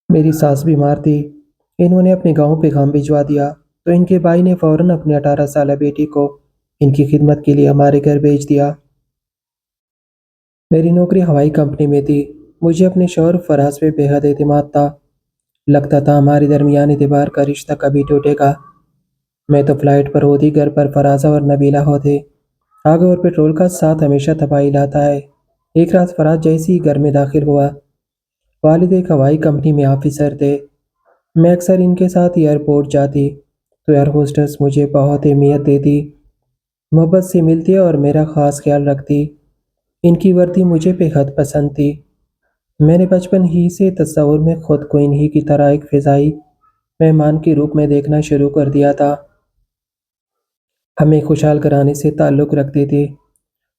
میری ساس بیمار تھی۔ انہوں نے اپنے گاؤں پیغام بھجوا دیا تو ان کے بھائی نے فوراً اپنے 18 سالہ بیٹی کو ان کی خدمت کے لیے ہمارے گھر بھیج دیا۔ میری نوکری ہوائی کمپنی میں تھی۔ مجھے اپنے شوہر فراز پہ بے حد اعتماد تھا۔ لگتا تھا ہمارے درمیان اعتبار کا رشتہ کبھی ٹوٹے گا۔ میں تو فلائٹ پر ہوتی، گھر پر فرازہ اور نبیلہ ہوتے۔ آگ اور پیٹرول کا ساتھ ہمیشہ تباہی لاتا ہے۔ ایک رات فراز جیسے ہی گھر میں داخل ہوا، والد ایک ہوائی کمپنی میں آفیسر تھے۔ میں اکثر ان کے ساتھ ایئرپورٹ جاتی تو ایئر ہوسٹس مجھے بہت اہمیت دیتی، محبت سے ملتی اور میرا خاص خیال رکھتی۔ ان کی وردی مجھے بے حد پسند تھی۔ میں نے بچپن ہی سے تصور میں خود کو انہی کی طرح ایک فضائی مہمان کے روپ میں دیکھنا شروع کر دیا تھا۔ ہمیں خوشحال گھرانے سے تعلق رکھتے تھے۔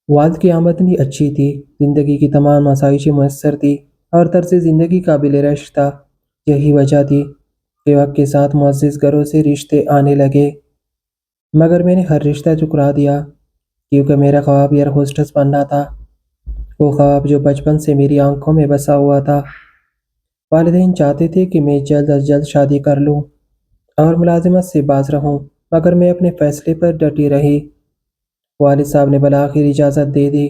والد کی آمدنی اچھی تھی، زندگی کی تمام آسائشیں میسر تھی اور طرز زندگی قابل رشک تھا۔ یہی وجہ تھی کہ وقت کے ساتھ معزز گھروں سے رشتے آنے لگے، مگر میں نے ہر رشتہ ٹھکرا دیا کیونکہ میرا خواب ایئر ہوسٹس بننا تھا، وہ خواب جو بچپن سے میری آنکھوں میں بسا ہوا تھا۔ والدین چاہتے تھے کہ میں جلد از جلد شادی کر لوں اور ملازمت سے باز رہوں، مگر میں اپنے فیصلے پر ڈٹی رہی۔ والد صاحب نے بالآخر اجازت دے دی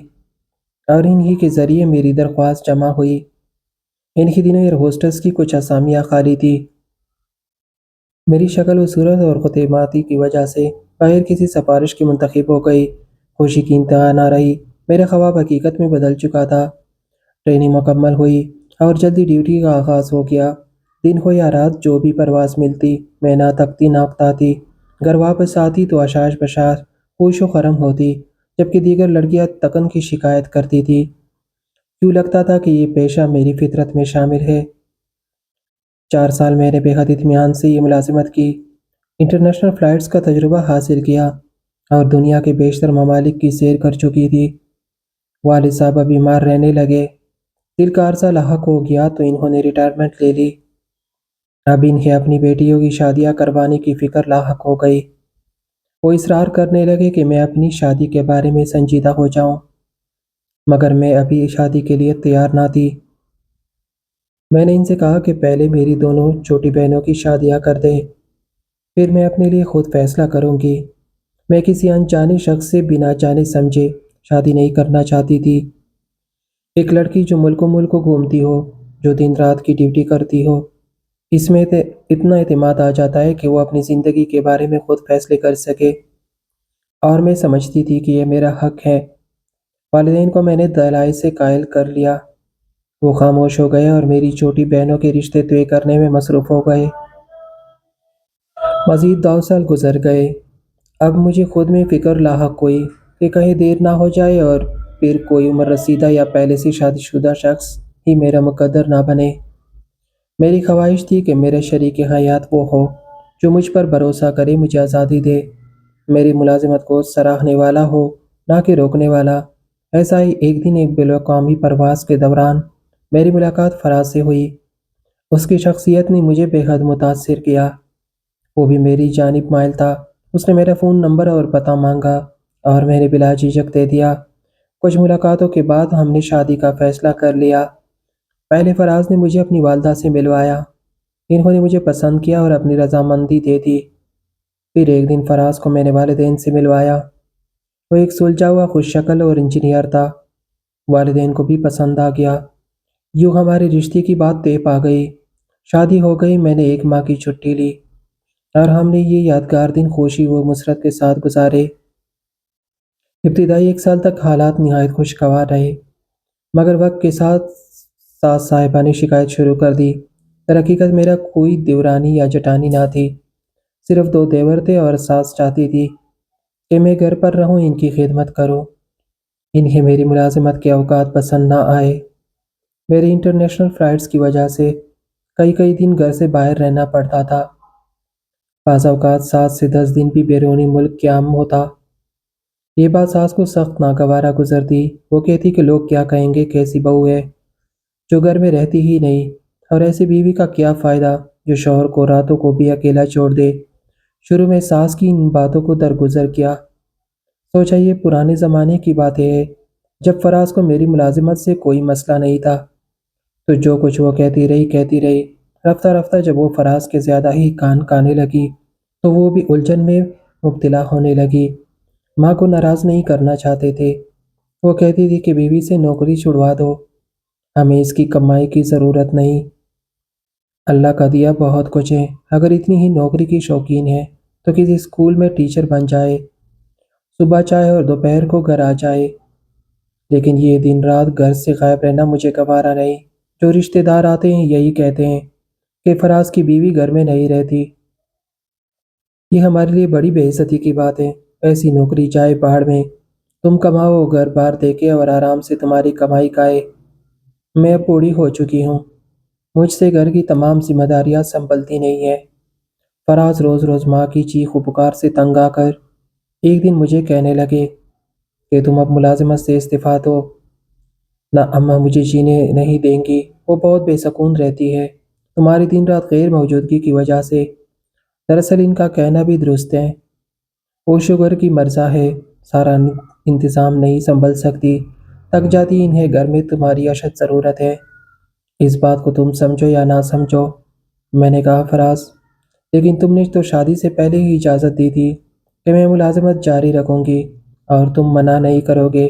اور انہی کے ذریعے میری درخواست جمع ہوئی۔ انہی دنوں ایئر ہوسٹس کی کچھ اسامیاں خالی تھی۔ میری شکل و صورت اور خود اعتمادی کی وجہ سے بغیر کسی سفارش کے منتخب ہو گئی۔ خوشی کی انتہا نہ رہی۔ میرا خواب حقیقت میں بدل چکا تھا۔ ٹریننگ مکمل ہوئی اور جلدی ڈیوٹی کا آغاز ہو گیا۔ دن ہو یا رات، جو بھی پرواز ملتی میں نہ تکتی نہ اکتاتی۔ گھر واپس آتی تو اشاش بشاش خوش و خرم ہوتی، جبکہ دیگر لڑکیاں تکن کی شکایت کرتی تھی۔ یوں لگتا تھا کہ یہ پیشہ میری فطرت میں شامل ہے۔ 4 سال میں نے بے حد اطمینان سے یہ ملازمت کی، انٹرنیشنل فلائٹس کا تجربہ حاصل کیا اور دنیا کے بیشتر ممالک کی سیر کر چکی تھی۔ والد صاحب اب بیمار رہنے لگے، دل کا عرضہ لاحق ہو گیا تو انہوں نے ریٹائرمنٹ لے لی۔ اب انہیں اپنی بیٹیوں کی شادیاں کروانے کی فکر لاحق ہو گئی۔ وہ اصرار کرنے لگے کہ میں اپنی شادی کے بارے میں سنجیدہ ہو جاؤں، مگر میں ابھی شادی کے لیے تیار نہ تھی۔ میں نے ان سے کہا کہ پہلے میری دونوں چھوٹی بہنوں کی شادیاں کر دیں، پھر میں اپنے لیے خود فیصلہ کروں گی۔ میں کسی انجانے شخص سے بنا جانے سمجھے شادی نہیں کرنا چاہتی تھی۔ ایک لڑکی جو ملک و ملک کو گھومتی ہو، جو دن رات کی ڈیوٹی کرتی ہو، اس میں اتنا اعتماد آ جاتا ہے کہ وہ اپنی زندگی کے بارے میں خود فیصلے کر سکے، اور میں سمجھتی تھی کہ یہ میرا حق ہے۔ والدین کو میں نے دلائل سے قائل کر لیا۔ وہ خاموش ہو گئے اور میری چھوٹی بہنوں کے رشتے طے کرنے میں مصروف ہو گئے۔ مزید 2 سال گزر گئے۔ اب مجھے خود میں فکر لاحق ہوئی کہ کہیں دیر نہ ہو جائے اور پھر کوئی عمر رسیدہ یا پہلے سے شادی شدہ شخص ہی میرا مقدر نہ بنے۔ میری خواہش تھی کہ میرا شریک حیات وہ ہو جو مجھ پر بھروسہ کرے، مجھے آزادی دے، میری ملازمت کو سراہنے والا ہو نہ کہ روکنے والا۔ ایسا ہی ایک دن ایک بین الاقوامی پرواز کے دوران میری ملاقات فراز سے ہوئی۔ اس کی شخصیت نے مجھے بے حد متاثر کیا۔ وہ بھی میری جانب مائل تھا۔ اس نے میرا فون نمبر اور پتہ مانگا اور میں نے بلا جھجک دے دیا۔ کچھ ملاقاتوں کے بعد ہم نے شادی کا فیصلہ کر لیا۔ پہلے فراز نے مجھے اپنی والدہ سے ملوایا۔ انہوں نے مجھے پسند کیا اور اپنی رضامندی دے دی۔ پھر ایک دن فراز کو میں نے والدین سے ملوایا۔ وہ ایک سلجھا ہوا، خوش شکل اور انجینئر تھا۔ والدین کو بھی پسند آ گیا۔ یوں ہمارے رشتے کی بات طے پا گئی۔ شادی ہو گئی۔ میں نے 1 ماہ کی چھٹی لی اور ہم نے یہ یادگار دن خوشی و مسرت کے ساتھ گزارے۔ ابتدائی 1 سال تک حالات نہایت خوشگوار رہے، مگر وقت کے ساتھ ساس صاحبہ نے شکایت شروع کر دی۔ در حقیقت میرا کوئی دیورانی یا جٹانی نہ تھی، صرف 2 دیور تھے اور ساس چاہتی تھی کہ میں گھر پر رہوں، ان کی خدمت کروں۔ انہیں میری ملازمت کے اوقات پسند نہ آئے۔ میری انٹرنیشنل فلائٹس کی وجہ سے کئی دن گھر سے باہر رہنا پڑتا تھا۔ بعض اوقات 7 سے 10 دن بھی بیرونی ملک قیام ہوتا۔ یہ بات ساس کو سخت ناگوارا گزرتی۔ وہ کہتی کہ لوگ کیا کہیں گے، کیسی بہو ہے جو گھر میں رہتی ہی نہیں، اور ایسی بیوی کا کیا فائدہ جو شوہر کو راتوں کو بھی اکیلا چھوڑ دے۔ شروع میں ساس کی ان باتوں کو درگزر کیا۔ سوچا یہ پرانے زمانے کی باتیں ہیں، جب فراز کو میری ملازمت سے کوئی مسئلہ نہیں تھا، تو جو کچھ وہ کہتی رہی۔ رفتہ رفتہ جب وہ فراز کے زیادہ ہی کان کانے لگی تو وہ بھی الجھن میں مبتلا ہونے لگی۔ ماں کو ناراض نہیں کرنا چاہتے تھے۔ وہ کہتی تھی کہ بیوی سے نوکری چھڑوا دو، ہمیں اس کی کمائی کی ضرورت نہیں۔ اللہ کا دیا بہت کچھ ہے، اگر اتنی ہی نوکری کی شوقین ہے تو کسی اسکول میں ٹیچر بن جائے، صبح چائے اور دوپہر کو گھر آ جائے۔ لیکن یہ دن رات گھر سے غائب رہنا مجھے گوارا نہیں۔ جو رشتہ دار آتے ہیں یہی کہتے ہیں کہ فراز کی بیوی گھر میں نہیں رہتی۔ یہ ہمارے لیے بڑی بے عزتی کی بات ہے۔ ایسی نوکری جائے باہر میں، تم کماؤ، گھر بار دیکھے اور آرام سے تمہاری کمائی کھائے۔ میں اب بوڑھی ہو چکی ہوں، مجھ سے گھر کی تمام ذمہ داریاں سنبھلتی نہیں ہیں۔ فراز روز روز ماں کی چیخ و پکار سے تنگ آ کر ایک دن مجھے کہنے لگے کہ تم اب ملازمت سے استعفیٰ دو، نہ اماں مجھے جینے نہیں دیں گی، وہ بہت بے سکون رہتی ہے تمہاری دن رات غیر موجودگی کی وجہ سے۔ دراصل ان کا کہنا بھی درست ہے، وہ شوگر کی مرضہ ہے، سارا انتظام نہیں سنبھل سکتی، تک جاتی، انہیں گھر میں تمہاری اشد ضرورت ہے۔ اس بات کو تم سمجھو یا نہ سمجھو، میں نے کہا فراز، لیکن تم نے تو شادی سے پہلے ہی اجازت دی تھی کہ میں ملازمت جاری رکھوں گی اور تم منع نہیں کرو گے۔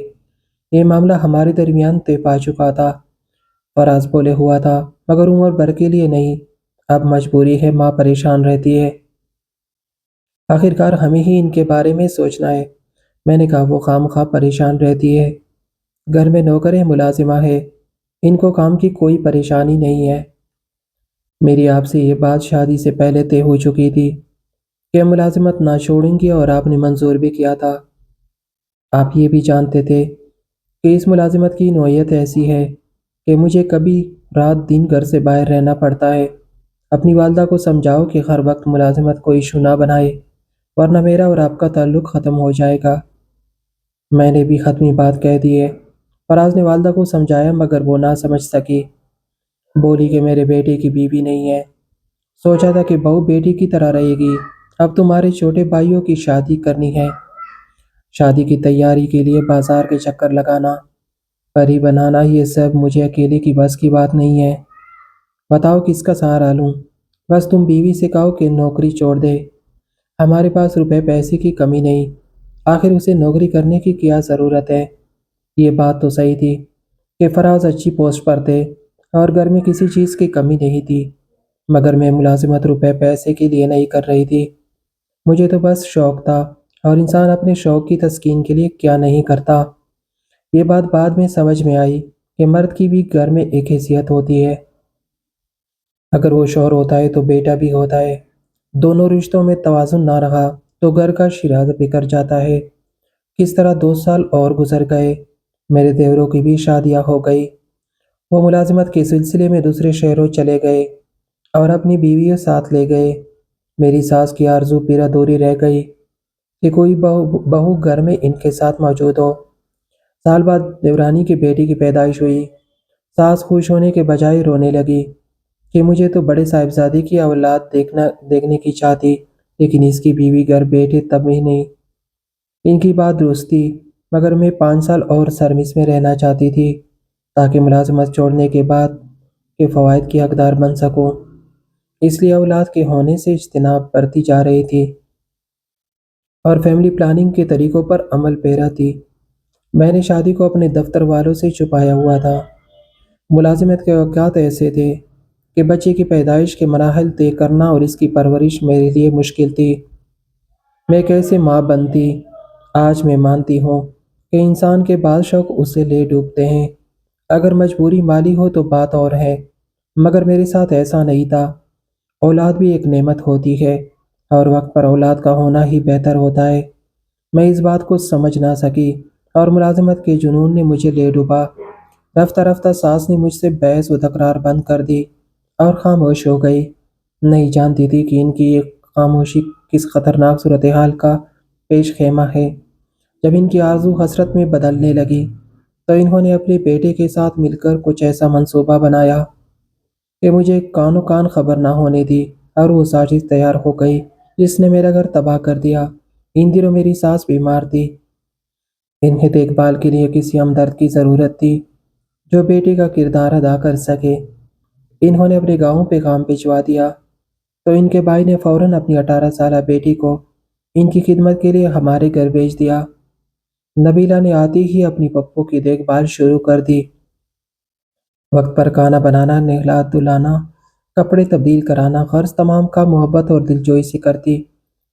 یہ معاملہ ہمارے درمیان طے پا چکا تھا۔ فراز بولے ہوا تھا، مگر عمر بھر کے لیے نہیں، اب مجبوری ہے، ماں پریشان رہتی ہے، آخرکار ہمیں ہی ان کے بارے میں سوچنا ہے۔ میں نے کہا وہ خواہ پریشان رہتی ہے، گھر میں نوکر ہے، ملازمہ ہے، ان کو کام کی کوئی پریشانی نہیں ہے۔ میری آپ سے یہ بات شادی سے پہلے طے ہو چکی تھی کہ ملازمت نہ چھوڑیں گی اور آپ نے منظور بھی کیا تھا۔ آپ یہ بھی جانتے تھے کہ اس ملازمت کی نوعیت ایسی ہے کہ مجھے کبھی رات دن گھر سے باہر رہنا پڑتا ہے۔ اپنی والدہ کو سمجھاؤ کہ ہر وقت ملازمت کو ایشو نہ بنائے، ورنہ میرا اور آپ کا تعلق ختم ہو جائے گا۔ میں نے بھی حتمی بات کہہ دی ہے۔ فراز نے والدہ کو سمجھایا مگر وہ نہ سمجھ سکی۔ بولی کہ میرے بیٹے کی بیوی نہیں ہے، سوچا تھا کہ بہو بیٹی کی طرح رہے گی، اب تمہارے چھوٹے بھائیوں کی شادی کرنی ہے، شادی کی تیاری کے لیے بازار کے چکر لگانا، پری بنانا، یہ سب مجھے اکیلے کی بس کی بات نہیں ہے۔ بتاؤ کس کا سہارا لوں؟ بس تم بیوی سے کہو کہ نوکری چھوڑ دے، ہمارے پاس روپے پیسے کی کمی نہیں، آخر اسے نوکری کرنے کی کیا ضرورت ہے؟ یہ بات تو صحیح تھی کہ فراز اچھی پوسٹ پر تھے اور گھر میں کسی چیز کی کمی نہیں تھی، مگر میں ملازمت روپے پیسے کے لیے نہیں کر رہی تھی، مجھے تو بس شوق تھا، اور انسان اپنے شوق کی تسکین کے لیے کیا نہیں کرتا۔ یہ بات بعد میں سمجھ میں آئی کہ مرد کی بھی گھر میں ایک حیثیت ہوتی ہے، اگر وہ شوہر ہوتا ہے تو بیٹا بھی ہوتا ہے، دونوں رشتوں میں توازن نہ رہا تو گھر کا شیرازہ بکھر جاتا ہے۔ کس طرح 2 سال اور گزر گئے، میرے دیوروں کی بھی شادیاں ہو گئی، وہ ملازمت کے سلسلے میں دوسرے شہروں چلے گئے اور اپنی بیویوں ساتھ لے گئے۔ میری ساس کی آرزو پیر ادھوری رہ گئی کہ کوئی بہو گھر میں ان کے ساتھ موجود ہو۔ سال بعد دیورانی کی بیٹی کی پیدائش ہوئی، ساس خوش ہونے کے بجائے رونے لگی کہ مجھے تو بڑے صاحبزادے کی اولاد دیکھنے کی چاہتی، لیکن اس کی بیوی گھر بیٹھے تب ہی نہیں۔ ان کی بات درست تھی، مگر میں 5 سال اور سروس میں رہنا چاہتی تھی تاکہ ملازمت چھوڑنے کے بعد کے فوائد کی حقدار بن سکوں، اس لیے اولاد کے ہونے سے اجتناب برتی جا رہی تھی اور فیملی پلاننگ کے طریقوں پر عمل پیرا تھی۔ میں نے شادی کو اپنے دفتر والوں سے چھپایا ہوا تھا۔ ملازمت کے اوقات ایسے تھے کہ بچے کی پیدائش کے مراحل طے کرنا اور اس کی پرورش میرے لیے مشکل تھی۔ میں کیسے ماں بنتی؟ آج میں مانتی ہوں کہ انسان کے بعض شوق اسے لے ڈوبتے ہیں، اگر مجبوری مالی ہو تو بات اور ہے، مگر میرے ساتھ ایسا نہیں تھا۔ اولاد بھی ایک نعمت ہوتی ہے اور وقت پر اولاد کا ہونا ہی بہتر ہوتا ہے۔ میں اس بات کو سمجھ نہ سکی اور ملازمت کے جنون نے مجھے لے ڈوبا۔ رفتہ رفتہ ساس نے مجھ سے بحث و تکرار بند کر دی اور خاموش ہو گئی، نہیں جانتی تھی کہ ان کی یہ خاموشی کس خطرناک صورتحال کا پیش خیمہ ہے۔ جب ان کی آرزو حسرت میں بدلنے لگی تو انہوں نے اپنے بیٹے کے ساتھ مل کر کچھ ایسا منصوبہ بنایا کہ مجھے کانوں کان خبر نہ ہونے دی، اور وہ سازش تیار ہو گئی جس نے میرا گھر تباہ کر دیا۔ ان دنوں میری ساس بیمار تھی، انہیں دیکھ بھال کے لیے کسی ہمدرد کی ضرورت تھی جو بیٹے کا کردار ادا کر سکے۔ انہوں نے اپنے گاؤں پہ کام بھجوا دیا تو ان کے بھائی نے فوراً اپنی 18 سالہ بیٹی کو ان کی خدمت کے لیے ہمارے گھر بھیج دیا۔ نبیلہ نے آتے ہی اپنی پپو کی دیکھ بھال شروع کر دی۔ وقت پر کھانا بنانا، نہلا دھلانا، کپڑے تبدیل کرانا، غرض تمام کا محبت اور دلجوئی سے کرتی۔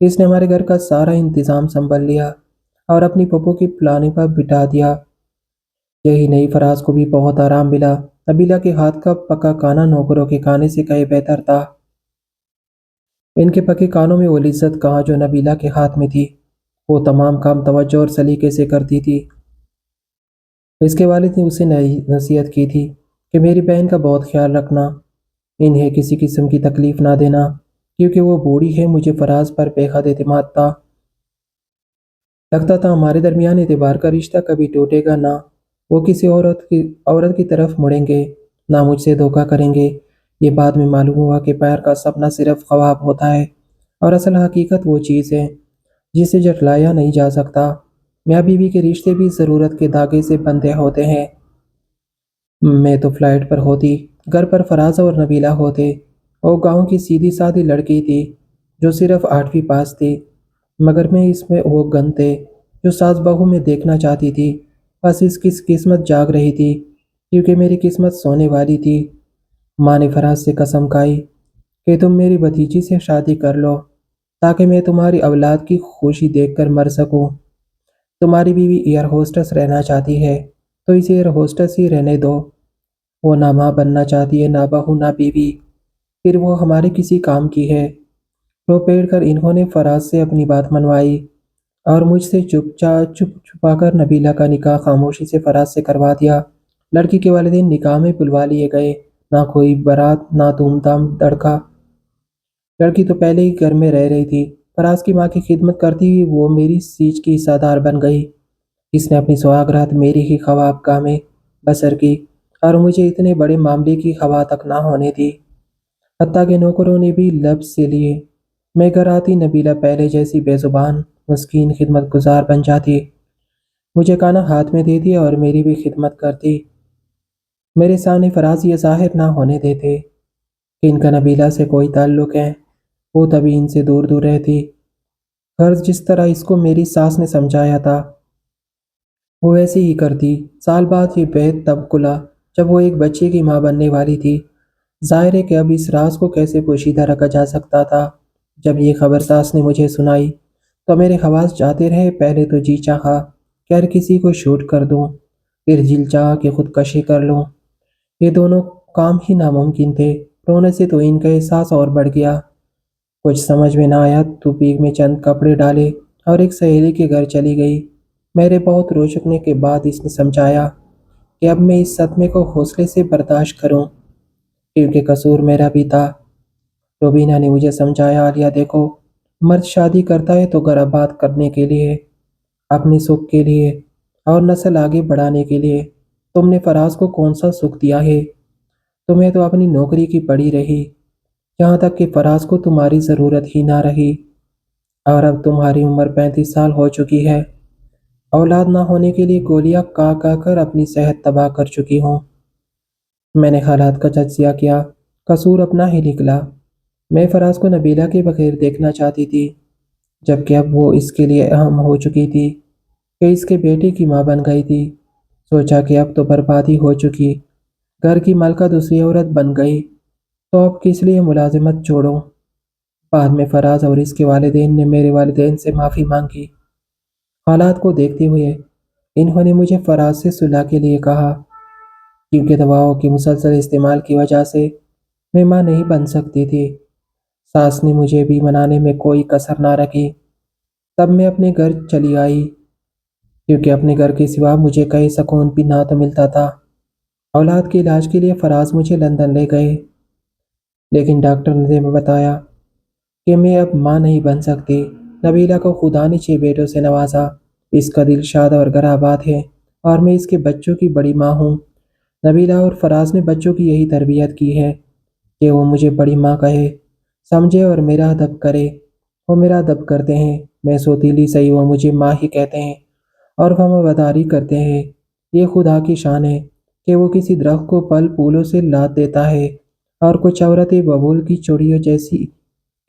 اس نے ہمارے گھر کا سارا انتظام سنبھال لیا اور اپنی پپو کی پلانی پر بٹھا دیا۔ یہی نہیں، فراز کو بھی بہت آرام ملا۔ نبیلہ کے ہاتھ کا پکا کھانا نوکروں کے کھانے سے کہیں بہتر تھا۔ ان کے پکے کھانوں میں وہ لذت کہاں جو نبیلہ کے ہاتھ میں تھی۔ وہ تمام کام توجہ اور سلیقے سے کرتی تھی۔ اس کے والد نے اسے نصیحت کی تھی کہ میری بہن کا بہت خیال رکھنا، انہیں کسی قسم کی تکلیف نہ دینا، کیونکہ وہ بوڑھی ہے۔ مجھے فراز پر بے حد اعتماد تھا۔ لگتا تھا ہمارے درمیان اعتبار کا رشتہ کبھی ٹوٹے گا نہ۔ وہ کسی عورت کی طرف مڑیں گے، نہ مجھ سے دھوکہ کریں گے۔ یہ بعد میں معلوم ہوا کہ پیار کا سپنا صرف خواب ہوتا ہے اور اصل حقیقت وہ چیز ہے جسے جھٹلایا نہیں جا سکتا۔ میاں بیوی کے رشتے بھی ضرورت کے دھاگے سے بندھے ہوتے ہیں۔ میں تو فلائٹ پر ہوتی، گھر پر فراز اور نبیلہ ہوتے۔ وہ گاؤں کی سیدھی سادھی لڑکی تھی جو صرف 8ویں پاس تھی، مگر میں اس میں وہ گن تھے جو ساس بہو میں دیکھنا چاہتی تھی۔ بس اس کی قسمت جاگ رہی تھی، کیونکہ میری قسمت سونے والی تھی۔ ماں نے فراز سے قسم کھائی کہ تم میری بھتیجی سے شادی کر لو تاکہ میں تمہاری اولاد کی خوشی دیکھ کر مر سکوں۔ تمہاری بیوی ایئر ہوسٹس رہنا چاہتی ہے تو اسے ایئر ہوسٹس ہی رہنے دو۔ وہ نہ ماں بننا چاہتی ہے، نہ بہو، نہ بیوی، پھر وہ ہمارے کسی کام کی ہے۔ رو پیڑ کر انہوں نے فراز سے اپنی بات منوائی اور مجھ سے چپ چھپا کر نبیلہ کا نکاح خاموشی سے فراز سے کروا دیا۔ لڑکی کے والدین نکاح میں بلوا لیے گئے، نہ کوئی بارات، نہ دھوم دھام دھڑکا۔ لڑکی تو پہلے ہی گھر میں رہ رہی تھی۔ فراز کی ماں کی خدمت کرتی ہوئی وہ میری سیج کی حصہ بن گئی۔ اس نے اپنی سہاگ رات میری ہی خوابگاہ میں بسر کی اور مجھے اتنے بڑے معاملے کی خواہ تک نہ ہونے دی۔ حتیٰ کہ نوکروں نے بھی لفظ سے لیے۔ میں گھر آتی، نبیلہ پہلے جیسی بے زبان مسکین خدمت گزار بن جاتی، مجھے کھانا ہاتھ میں دیتی اور میری بھی خدمت کرتی۔ میرے سامنے فراز یہ ظاہر نہ ہونے دیتے کہ ان کا نبیلہ سے کوئی تعلق ہے۔ وہ تبھی ان سے دور دور رہتی، غرض جس طرح اس کو میری ساس نے سمجھایا تھا وہ ویسے ہی کرتی۔ سال بعد یہ بید تب کھلا جب وہ ایک بچے کی ماں بننے والی تھی۔ ظاہر ہے کہ اب اس راز کو کیسے پوشیدہ رکھا جا سکتا تھا۔ جب یہ خبر ساس نے مجھے سنائی تو میرے حواس جاتے رہے۔ پہلے تو جی چاہا کہ ہر کسی کو شوٹ کر دوں، پھر دل چاہا کہ خودکشی کر لوں۔ یہ دونوں کام ہی ناممکن تھے۔ رونے سے تو ان کا احساس اور بڑھ گیا۔ کچھ سمجھ میں نہ آیا تو بیگ میں چند کپڑے ڈالے اور ایک سہیلی کے گھر چلی گئی۔ میرے بہت روشکنے کے بعد اس نے سمجھایا کہ اب میں اس صدمے کو حوصلے سے برداشت کروں، کیونکہ قصور میرا بھی تھا۔ روبینہ نے مجھے سمجھایا، عالیہ دیکھو، مرد شادی کرتا ہے تو گھر آباد کرنے کے لیے، اپنی سکھ کے لیے اور نسل آگے بڑھانے کے لیے۔ تم نے فراز کو کون سا سکھ دیا ہے؟ تمہیں تو اپنی نوکری کی پڑی رہی، یہاں تک کہ فراز کو تمہاری ضرورت ہی نہ رہی۔ اور اب تمہاری عمر 35 سال ہو چکی ہے، اولاد نہ ہونے کے لیے گولیاں کھا کر اپنی صحت تباہ کر چکی ہوں۔ میں نے حالات کا تجزیہ کیا، قصور اپنا ہی نکلا۔ میں فراز کو نبیلہ کے بغیر دیکھنا چاہتی تھی، جبکہ اب وہ اس کے لیے اہم ہو چکی تھی کہ اس کے بیٹے کی ماں بن گئی تھی۔ سوچا کہ اب تو بربادی ہو چکی، گھر کی مالکہ دوسری عورت بن گئی، تو اب کس لیے ملازمت چھوڑوں۔ بعد میں فراز اور اس کے والدین نے میرے والدین سے معافی مانگی۔ حالات کو دیکھتے ہوئے انہوں نے مجھے فراز سے صلح کے لیے کہا، کیونکہ دواؤں کی مسلسل استعمال کی وجہ سے میں ماں نہیں بن سکتی تھی۔ ساس نے مجھے بھی منانے میں کوئی کسر نہ رکھی۔ تب میں اپنے گھر چلی آئی، کیونکہ اپنے گھر کے سوا مجھے کہیں سکون بھی نہ تو ملتا تھا۔ اولاد کے علاج کے لیے فراز مجھے لندن لے گئے، لیکن ڈاکٹر نے بتایا کہ میں اب ماں نہیں بن سکتی۔ نبیلہ کو خدا نے 6 بیٹوں سے نوازا، اس کا دل شاد اور گھر آباد ہے اور میں اس کے بچوں کی بڑی ماں ہوں۔ نبیلہ اور فراز نے بچوں کی یہی تربیت کی ہے کہ وہ مجھے بڑی ماں کہے، سمجھے اور میرا ادب کرے۔ وہ میرا ادب کرتے ہیں، میں سوتیلی صحیح، وہ مجھے ماں ہی کہتے ہیں اور وفاداری کرتے ہیں۔ یہ خدا کی شان ہے کہ وہ کسی درخت کو پھل پھولوں سے لاد دیتا ہے اور کچھ عورتیں ببول کی چڑیوں جیسی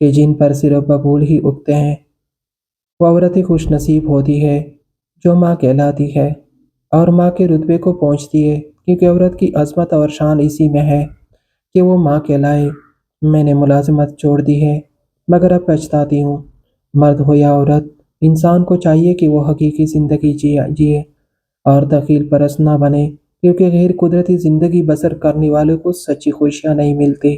کہ جن پر صرف ببول ہی اگتے ہیں۔ وہ عورتیں خوش نصیب ہوتی ہے جو ماں کہلاتی ہے اور ماں کے رتبے کو پہنچتی ہے، کیونکہ عورت کی عظمت اور شان اسی میں ہے کہ وہ ماں کہلائے۔ میں نے ملازمت چھوڑ دی ہے مگر اب پچھتاتی ہوں۔ مرد ہو یا عورت، انسان کو چاہیے کہ وہ حقیقی زندگی جیے اور تخیل پرست نہ بنے، کیونکہ غیر قدرتی زندگی بسر کرنے والوں کو سچی خوشیاں نہیں ملتی۔